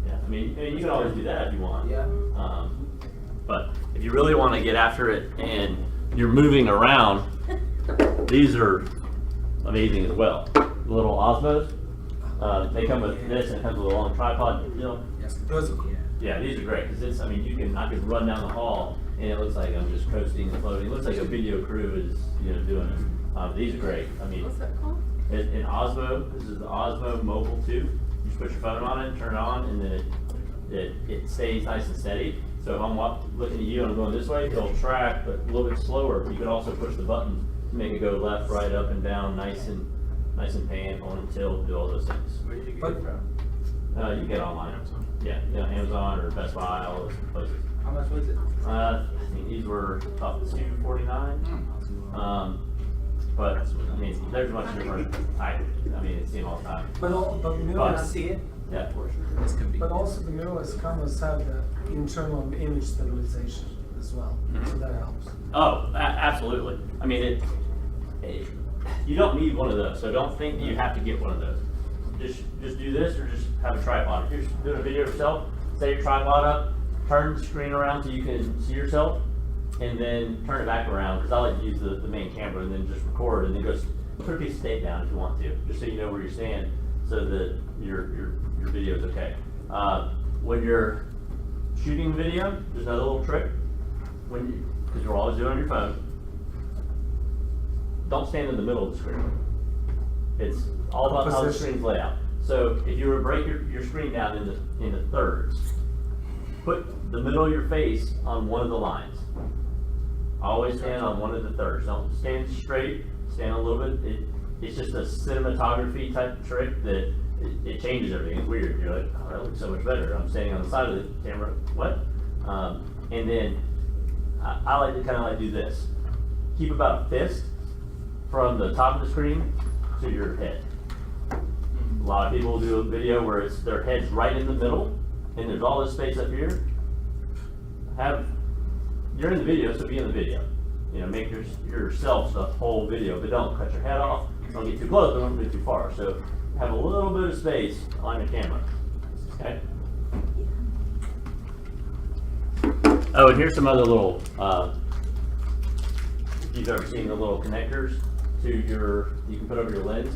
Yeah. I mean, you can always do that if you want. Yeah. But if you really want to get after it and you're moving around, these are amazing as well. The little Osmos. They come with this, and it comes with a long tripod. Yes. Those are cool. Yeah, these are great because I mean, I could run down the hall and it looks like I'm just coasting and floating. It looks like a video crew is doing it. These are great. I mean, What's that called? an Osmo. This is the Osmo Mobile 2. You just put your phone on it, turn it on, and then it stays nice and steady. So if I'm looking at you and I'm going this way, it'll track, but a little bit slower. You can also push the button to make it go left, right, up, and down, nice and pan, on and tilt, do all those things. Where did you get it from? You can get it online. Yeah, Amazon or Best Buy, all those places. How much was it? I think these were about $249. But I mean, there's much different. I mean, it's seen all the time. But Can I mirrorless, see it? Yeah, for sure. This could be. but also the mirrorless cameras have the internal image stabilization as well, so that helps. Oh, absolutely. I mean, you don't need one of those, so don't think that you have to get one of those. Just do this, or just have a tripod. If you're doing a video of yourself, set your tripod up, turn the screen around so you can see yourself, and then turn it back around, because I like to use the main camera, and then just record, and then put a piece of tape down if you want to, just so you know where you stand, so that your video is okay. When you're shooting video, there's another little trick. Because you're always doing it on your phone, don't stand in the middle of the screen. It's all about how the screen's laid out. So if you were to break your screen down into thirds, put the middle of your face on one of the lines. Always stand on one of the thirds. Don't stand straight. Stand a little bit. it's just a cinematography type trick that it changes everything. It's weird. You're like, oh, that looks so much better. I'm standing on the side of the camera. What? And then I like to kind of like do this. Keep about a fist from the top of the screen to your head. A lot of people do a video where it's their head's right in the middle, and there's all this space up here. You're in the video, so be in the video. You know, make yourself the whole video, but don't cut your head off. Don't get too close, but don't get too far. So have a little bit of space on your camera. Okay. Oh, and here's some other little. If you've ever seen the little connectors you can put over your lens.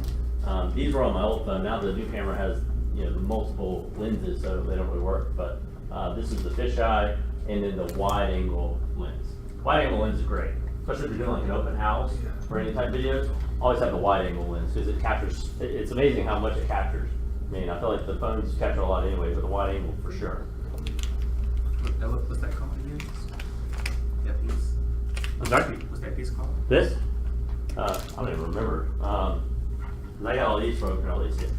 These were on my old phone. Now the new camera has the multiple lenses, so they don't really work. But this is the fisheye, and then the wide angle lens. Wide angle lens is great, especially if you're doing like an open house or any type of videos. Always have the wide angle lens because it captures. It's amazing how much it captures. I mean, I feel like the phones capture a lot anyway, but the wide angle for sure. What's that called again? That piece? I'm sorry? What's that piece called? This? I don't even remember. I got all these from all these here.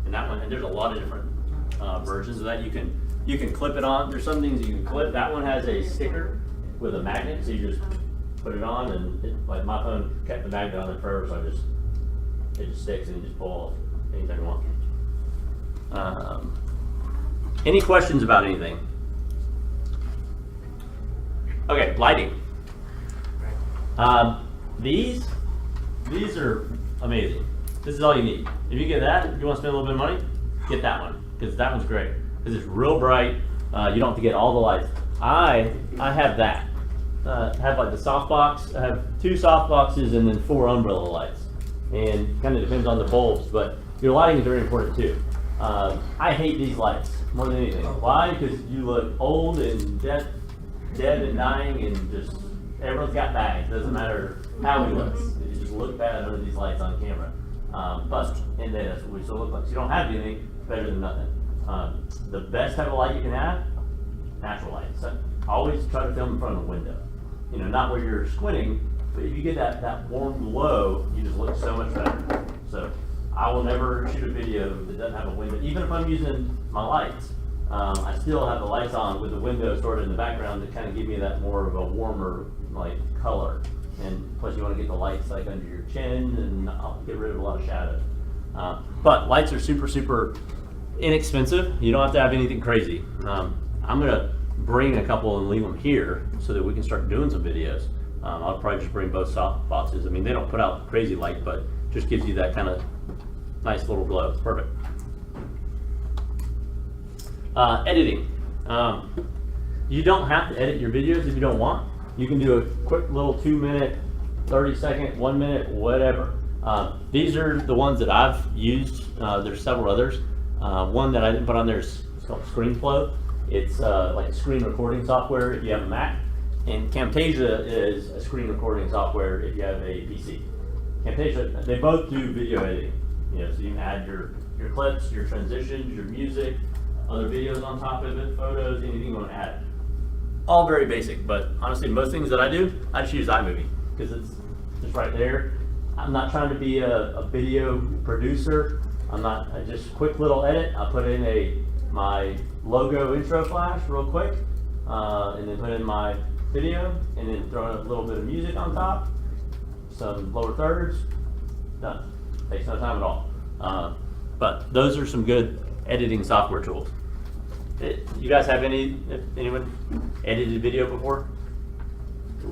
And that one, and there's a lot of different versions of that. You can clip it on. There's some things you can clip. That one has a sticker with a magnet, so you just put it on, and like my phone kept the magnet on it forever, so it just sticks and you just pull off anything you want. Any questions about anything? Okay, lighting. These are amazing. This is all you need. If you get that, if you want to spend a little bit of money, get that one, because that one's great. Because it's real bright. You don't have to get all the lights. I have that. I have like the softbox. I have 2 softboxes and then 4 umbrella lights. And kind of depends on the bulbs, but your lighting is very important too. I hate these lights more than anything. Why? Because you look old and dead and dying, and just everyone's got bags. Doesn't matter how he looks. You just look bad under these lights on camera. But in there, that's what we still look like. So you don't have anything, better than nothing. The best type of light you can have, natural light. So always try to film in front of a window. Not where you're squinting, but if you get that warm glow, you just look so much better. So I will never shoot a video that doesn't have a window. Even if I'm using my lights, I still have the lights on with the window sort of in the background to kind of give me that more of a warmer like color. And plus you want to get the lights like under your chin and get rid of a lot of shadow. But lights are super, super inexpensive. You don't have to have anything crazy. I'm gonna bring a couple and leave them here so that we can start doing some videos. I'll probably just bring both soft boxes. I mean, they don't put out crazy light, but just gives you that kind of nice little glow. It's perfect. Editing. You don't have to edit your videos if you don't want. You can do a quick little 2-minute, 30-second, 1 minute, whatever. These are the ones that I've used. There's several others. One that I didn't put on there is called ScreenFlow. It's like a screen recording software if you have a Mac. And Camtasia is a screen recording software if you have a PC. Camtasia, they both do video editing. So you can add your clips, your transitions, your music, other videos on top of it, photos, anything you want to add. All very basic, but honestly, most things that I do, I just use iMovie because it's just right there. I'm not trying to be a video producer. I just quick little edit. I put in my logo intro flash real quick, and then put in my video, and then throw in a little bit of music on top, some lower thirds, done. Takes no time at all. But those are some good editing software tools. You guys have anyone edited video before?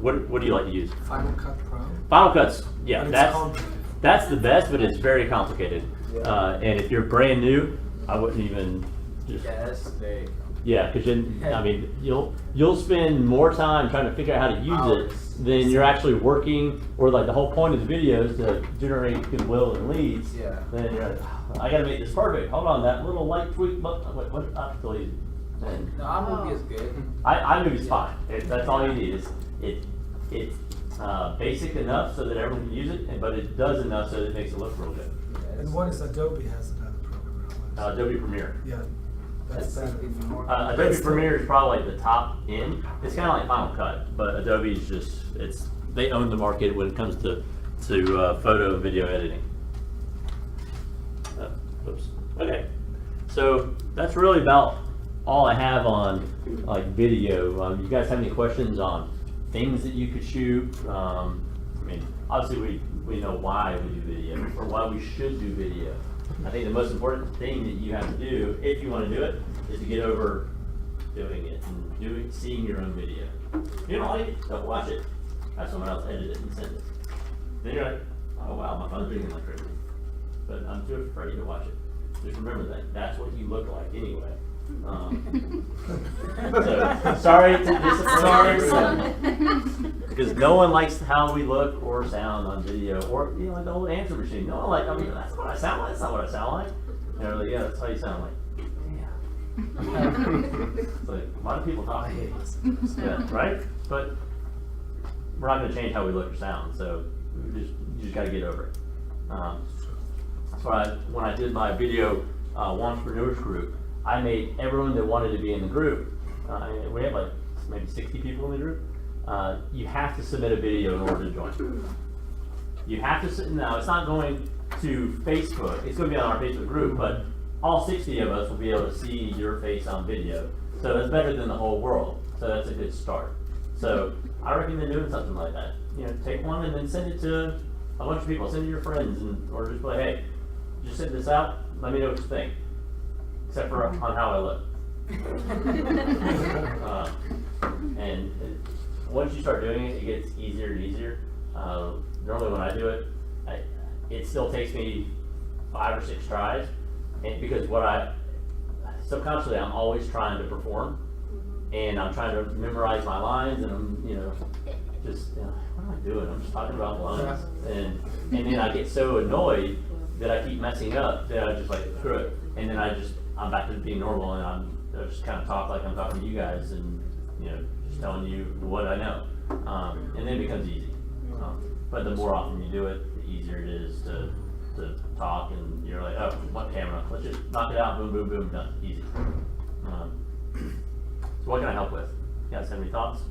What do you like to use? Final Cut Pro. Final Cut's, yeah, But it's complicated. that's the best, but it's very complicated. And if you're brand new, I wouldn't even just. Yes, Yeah, because I mean, you'll spend more time trying to figure out how to use it than you're actually working, or like the whole point of the video is to generate goodwill and leads. Yeah. Then you're like, I gotta make this perfect. Hold on, that little light tweak button. What? Deleted. And No, iMovie is good. iMovie's fine. That's all you need. It's basic enough so that everyone can use it, but it does enough so that it makes it look real good. And one is Adobe has another program. Adobe Premiere. Yeah, that's better. Adobe Premiere is probably like the top end. It's kind of like Final Cut, but Adobe's just, they own the market when it comes to photo and video editing. Oops. Okay, so that's really about all I have on like video. You guys have any questions on things that you could shoot? I mean, obviously we know why we do video or why we should do video. I think the most important thing that you have to do, if you want to do it, is to get over doing it and seeing your own video. If you don't like it, don't watch it. Have someone else edit it and send it. Then you're like, oh wow, my phone's ringing like crazy. But I'm too afraid to watch it. Just remember that. That's what you look like anyway. So, sorry to disappoint everyone. Because no one likes how we look or sound on video, or like the old answer machine. No one like, I mean, that's what I sound like. That's not what I sound like. And they're like, yeah, that's how you sound like. It's like, why do people talk like idiots? Yeah, right? But we're not going to change how we look or sound, so you just got to get over it. That's why when I did my video entrepreneurs group, I made everyone that wanted to be in the group. We have like maybe 60 people in the group. You have to submit a video in order to join. You have to. Now it's not going to Facebook. It's going to be on our Facebook group, but all 60 of us will be able to see your face on video. So that's better than the whole world. So that's a good start. So I recommend doing something like that. Take one and then send it to a bunch of people. Send it to your friends, or just be like, hey, just send this out. Let me know what you think. Except for on how I look. And once you start doing it, it gets easier and easier. Normally when I do it, it still takes me 5 or 6 tries. And because subconsciously I'm always trying to perform, and I'm trying to memorize my lines, and I'm, what am I doing? I'm just talking about lines, and then I get so annoyed that I keep messing up that I just like screw it, and then I'm back to being normal, and I just kind of talk like I'm talking to you guys, and just telling you what I know, and then it becomes easy. But the more often you do it, the easier it is to talk, and you're like, oh, one camera, let's just knock it out, boom, boom, boom, done, easy. So what can I help with? You guys have any thoughts?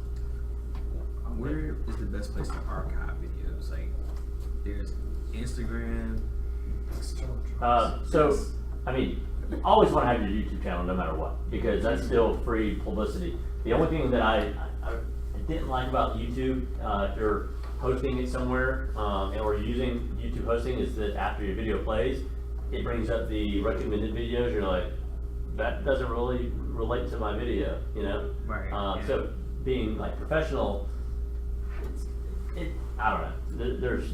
Where is the best place to archive videos? Like, there's Instagram. So, I mean, you always want to have your YouTube channel no matter what, because that's still free publicity. The only thing that I didn't like about YouTube, if you're hosting it somewhere, or using YouTube hosting, is that after your video plays, it brings up the recommended videos. You're like, that doesn't really relate to my video, Right. Yeah. So being like professional, I don't know. There's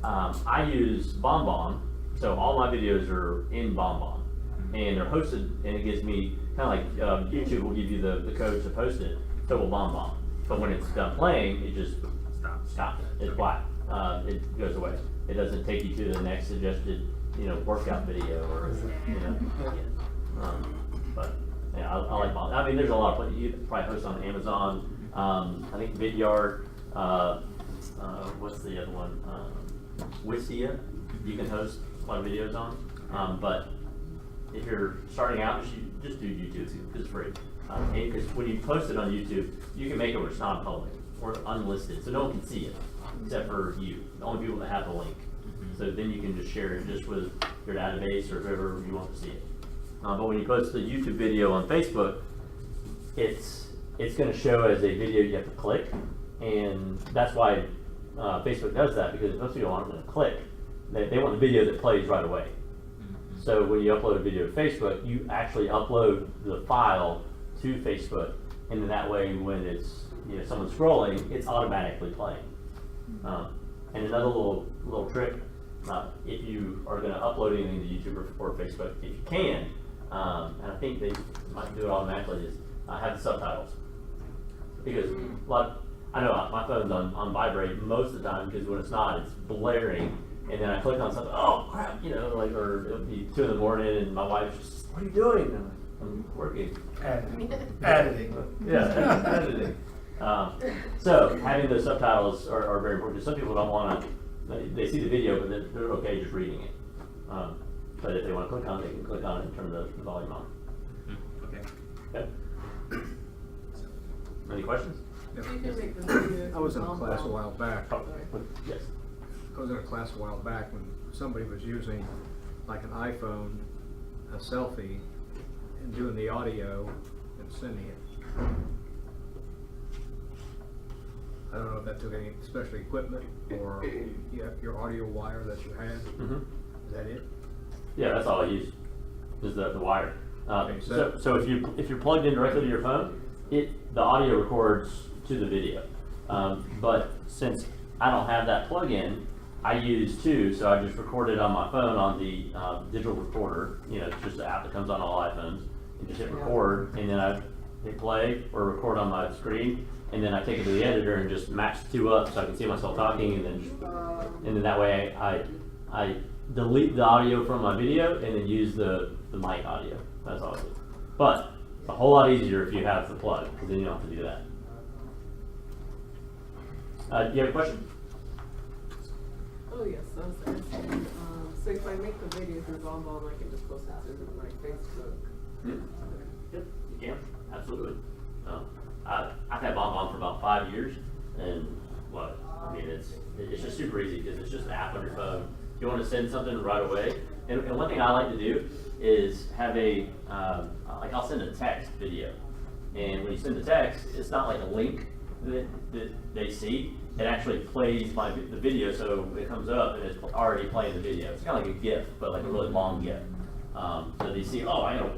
I use BombBomb, so all my videos are in BombBomb, and they're hosted, and it gives me kind of like YouTube will give you the code to post it, so will BombBomb. But when it's done playing, it just stops. It's black. It goes away. It doesn't take you to the next suggested, workout video or but yeah, I like BombBomb. I mean, there's a lot of places. You probably host on Amazon. I think Vidyard. What's the other one? Wistia, you can host a lot of videos on, but if you're starting out, just do YouTube because it's free. Because when you post it on YouTube, you can make it where it's not public or unlisted, so no one can see it except for you, the only people that have the link. So then you can just share it just with your database or whoever you want to see it. But when you post the YouTube video on Facebook, it's going to show as a video you have to click, and that's why Facebook does that, because most people aren't going to click. They want the video that plays right away. So when you upload a video to Facebook, you actually upload the file to Facebook, and then that way when it's someone's scrolling, it's automatically playing. And another little trick, if you are going to upload anything to YouTube or Facebook, if you can, and I think they might do it automatically, is have the subtitles. Because I know my phone's on vibrate most of the time, because when it's not, it's blaring, and then I click on something, oh crap, or it'll be 2 in the morning, and my wife's just, what are you doing? And I'm working. Editing. Yeah, editing. So having those subtitles are very important. Some people don't want to, they see the video, but they're okay just reading it. But if they want to click on it, they can click on it and turn the volume on. Okay. Okay. Any questions? You can make the video. I was in a class a while back. Oh, yes. I was in a class a while back when somebody was using like an iPhone, a selfie, and doing the audio and sending it. I don't know if that took any special equipment or your audio wire that you had. Mhm. Is that it? Yeah, that's all I use, is the wire. Okay, So if you're plugged in directly to your phone, the audio records to the video. But since I don't have that plug-in, I use two, so I just record it on my phone on the digital recorder. You know, it's just an app that comes on all iPhones. You just hit record, and then I hit play or record on my screen, and then I take it to the editor and just match the two up so I can see myself talking, and then that way I delete the audio from my video and then use the mic audio. That's all I do. But it's a whole lot easier if you have the plug, because then you don't have to do that. Do you have a question? Oh, yes, I was asking, so if I make the videos in Bonbon, I can just post it to like Facebook. Yep, you can, absolutely. I've had BombBomb for about 5 years, and it's just super easy because it's just an app on your phone. If you want to send something right away, and one thing I like to do is have I'll send a text video, and when you send the text, it's not like a link that they see. It actually plays the video, so it comes up and it's already playing the video. It's kind of like a GIF, but like a really long GIF. So they see, oh, I know,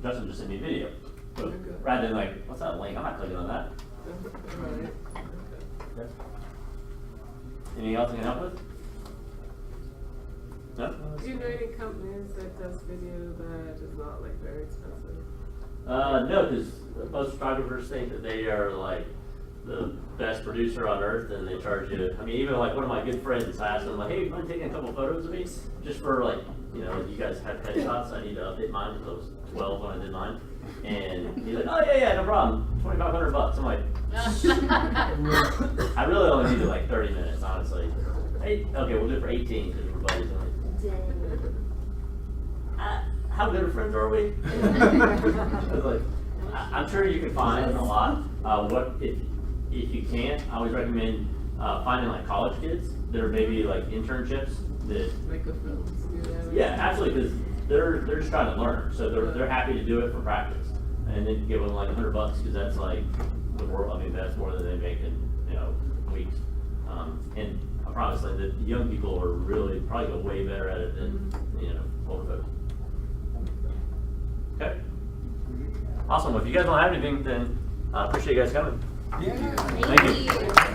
Justin just sent me a video. So rather than like, what's that link? I'm not clicking on that. Right. Okay. Anything else I can help with? No? Do you know any companies that does video that is not like very expensive? No, because most photographers think that they are like the best producer on earth, and they charge you. I mean, even like one of my good friends, I asked him like, "Hey, you mind taking a couple photos of me, just for like, you know, you guys have headshots. I need to update mine because I was 12 when I did mine." And he's like, "Oh yeah, no problem. $2,500." I'm like, I really only needed like 30 minutes, honestly. Hey, okay, we'll do it for 18 because we're buddies. How good of friends are we? I was like, I'm sure you can find a lot. If you can't, I always recommend finding like college kids that are maybe like internships that. Make a film. Yeah, absolutely, because they're just trying to learn, so they're happy to do it for practice, and then give them like $100 because that's like the world. I mean, that's more than they make in weeks. And I promise, like the young people are really probably go way better at it than older folks. Okay. Awesome. Well, if you guys don't have anything, then I appreciate you guys coming. Yeah. Thank you.